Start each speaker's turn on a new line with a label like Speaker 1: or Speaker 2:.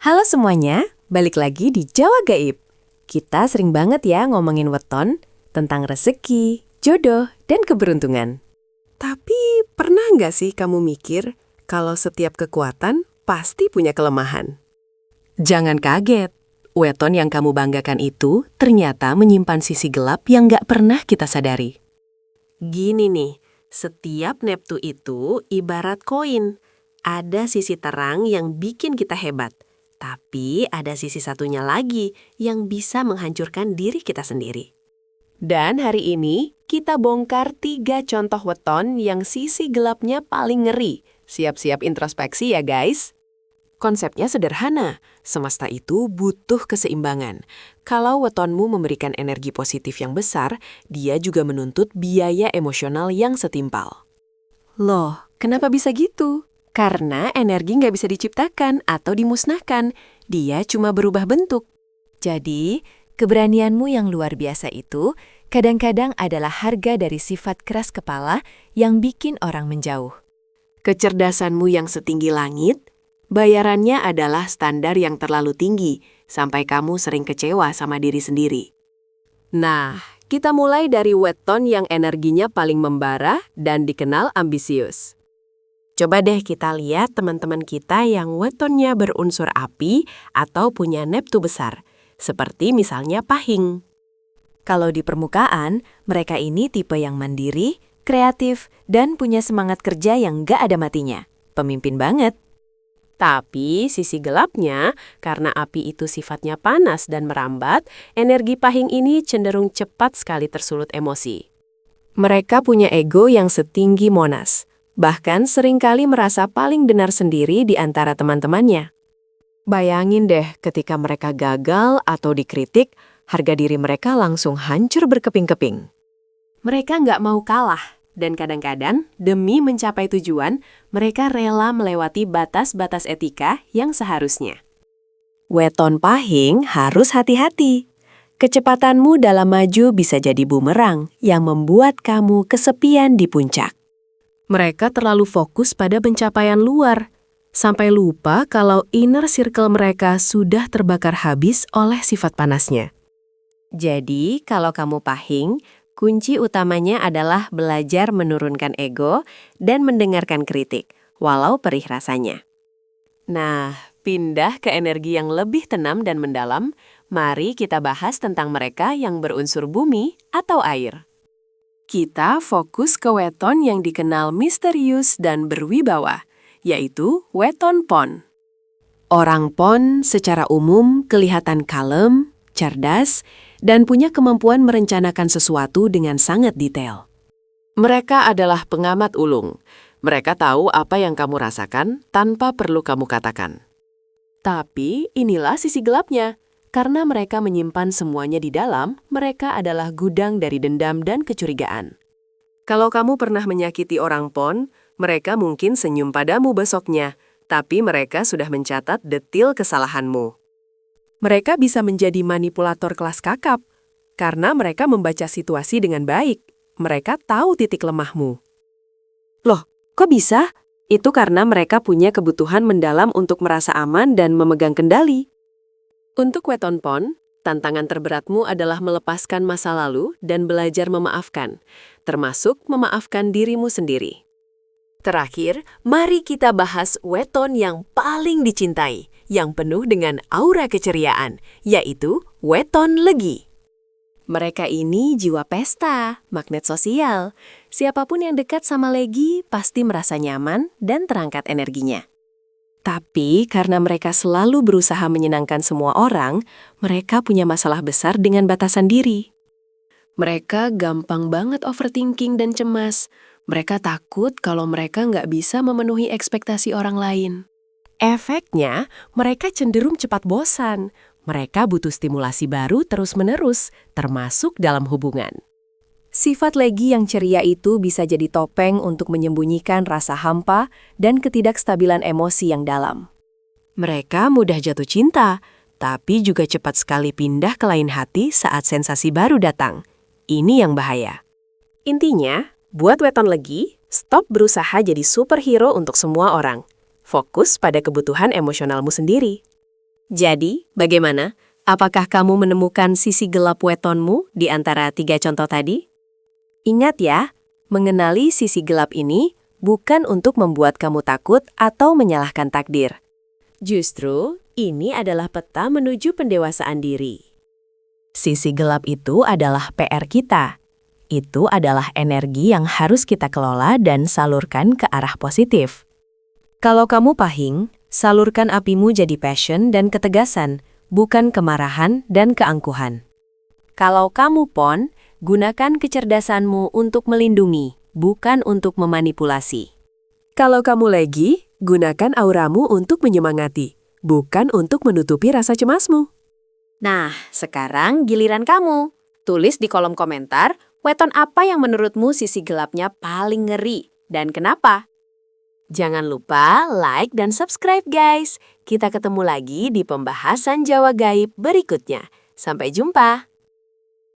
Speaker 1: Halo semuanya, balik lagi di Jawa Gaib. Kita sering banget ya ngomongin weton tentang rezeki, jodoh, dan keberuntungan.
Speaker 2: Tapi pernah nggak sih kamu mikir kalau setiap kekuatan pasti punya kelemahan?
Speaker 1: Jangan kaget, weton yang kamu banggakan itu ternyata menyimpan sisi gelap yang nggak pernah kita sadari.
Speaker 2: Gini nih, setiap Neptu itu ibarat koin. Ada sisi terang yang bikin kita hebat. Tapi ada sisi satunya lagi yang bisa menghancurkan diri kita sendiri. Dan hari ini kita bongkar 3 contoh weton yang sisi gelapnya paling ngeri. Siap-siap introspeksi ya guys. Konsepnya sederhana, semesta itu butuh keseimbangan. Kalau wetonmu memberikan energi positif yang besar, dia juga menuntut biaya emosional yang setimpal.
Speaker 1: Loh, kenapa bisa gitu? Karena energi nggak bisa diciptakan atau dimusnahkan, dia cuma berubah bentuk. Jadi, keberanianmu yang luar biasa itu kadang-kadang adalah harga dari sifat keras kepala yang bikin orang menjauh.
Speaker 2: Kecerdasanmu yang setinggi langit, bayarannya adalah standar yang terlalu tinggi, sampai kamu sering kecewa sama diri sendiri. Nah, kita mulai dari weton yang energinya paling membara dan dikenal ambisius. Coba deh kita lihat teman-teman kita yang wetonnya berunsur api atau punya Neptu besar, seperti misalnya Pahing.
Speaker 1: Kalau di permukaan, mereka ini tipe yang mandiri, kreatif, dan punya semangat kerja yang nggak ada matinya. Pemimpin banget.
Speaker 2: Tapi sisi gelapnya, karena api itu sifatnya panas dan merambat, energi Pahing ini cenderung cepat sekali tersulut emosi. Mereka punya ego yang setinggi Monas. Bahkan seringkali merasa paling benar sendiri di antara teman-temannya. Bayangin deh ketika mereka gagal atau dikritik, harga diri mereka langsung hancur berkeping-keping. Mereka nggak mau kalah, dan kadang-kadang demi mencapai tujuan, mereka rela melewati batas-batas etika yang seharusnya. Weton Pahing harus hati-hati. Kecepatanmu dalam maju bisa jadi bumerang yang membuat kamu kesepian di puncak. Mereka terlalu fokus pada pencapaian luar, sampai lupa kalau inner circle mereka sudah terbakar habis oleh sifat panasnya. Jadi, kalau kamu Pahing, kunci utamanya adalah belajar menurunkan ego dan mendengarkan kritik, walau perih rasanya. Nah, pindah ke energi yang lebih tenang dan mendalam, mari kita bahas tentang mereka yang berunsur bumi atau air. Kita fokus ke weton yang dikenal misterius dan berwibawa, yaitu weton Pon. Orang Pon secara umum kelihatan kalem, cerdas, dan punya kemampuan merencanakan sesuatu dengan sangat detail. Mereka adalah pengamat ulung. Mereka tahu apa yang kamu rasakan tanpa perlu kamu katakan. Tapi inilah sisi gelapnya. Karena mereka menyimpan semuanya di dalam, mereka adalah gudang dari dendam dan kecurigaan. Kalau kamu pernah menyakiti orang Pon, mereka mungkin senyum padamu besoknya, tapi mereka sudah mencatat detil kesalahanmu. Mereka bisa menjadi manipulator kelas kakap, karena mereka membaca situasi dengan baik. Mereka tahu titik lemahmu. Loh, kok bisa? Itu karena mereka punya kebutuhan mendalam untuk merasa aman dan memegang kendali. Untuk weton Pon, tantangan terberatmu adalah melepaskan masa lalu dan belajar memaafkan, termasuk memaafkan dirimu sendiri. Terakhir, mari kita bahas weton yang paling dicintai, yang penuh dengan aura keceriaan, yaitu weton Legi. Mereka ini jiwa pesta, magnet sosial. Siapapun yang dekat sama Legi pasti merasa nyaman dan terangkat energinya. Tapi karena mereka selalu berusaha menyenangkan semua orang, mereka punya masalah besar dengan batasan diri. Mereka gampang banget overthinking dan cemas. Mereka takut kalau mereka nggak bisa memenuhi ekspektasi orang lain. Efeknya, mereka cenderung cepat bosan. Mereka butuh stimulasi baru terus-menerus, termasuk dalam hubungan. Sifat Legi yang ceria itu bisa jadi topeng untuk menyembunyikan rasa hampa dan ketidakstabilan emosi yang dalam. Mereka mudah jatuh cinta, tapi juga cepat sekali pindah ke lain hati saat sensasi baru datang. Ini yang bahaya. Intinya, buat weton Legi, stop berusaha jadi superhero untuk semua orang. Fokus pada kebutuhan emosionalmu sendiri. Jadi, bagaimana? Apakah kamu menemukan sisi gelap wetonmu di antara 3 contoh tadi? Ingat ya, mengenali sisi gelap ini bukan untuk membuat kamu takut atau menyalahkan takdir. Justru, ini adalah peta menuju pendewasaan diri. Sisi gelap itu adalah PR kita. Itu adalah energi yang harus kita kelola dan salurkan ke arah positif. Kalau kamu pahing, salurkan apimu jadi passion dan ketegasan, bukan kemarahan dan keangkuhan. Kalau kamu pon, gunakan kecerdasanmu untuk melindungi, bukan untuk memanipulasi. Kalau kamu legi, gunakan auramu untuk menyemangati, bukan untuk menutupi rasa cemasmu. Nah, sekarang giliran kamu. Tulis di kolom komentar, weton apa yang menurutmu sisi gelapnya paling ngeri dan kenapa? Jangan lupa like dan subscribe guys. Kita ketemu lagi di pembahasan Jawa Gaib berikutnya. Sampai jumpa.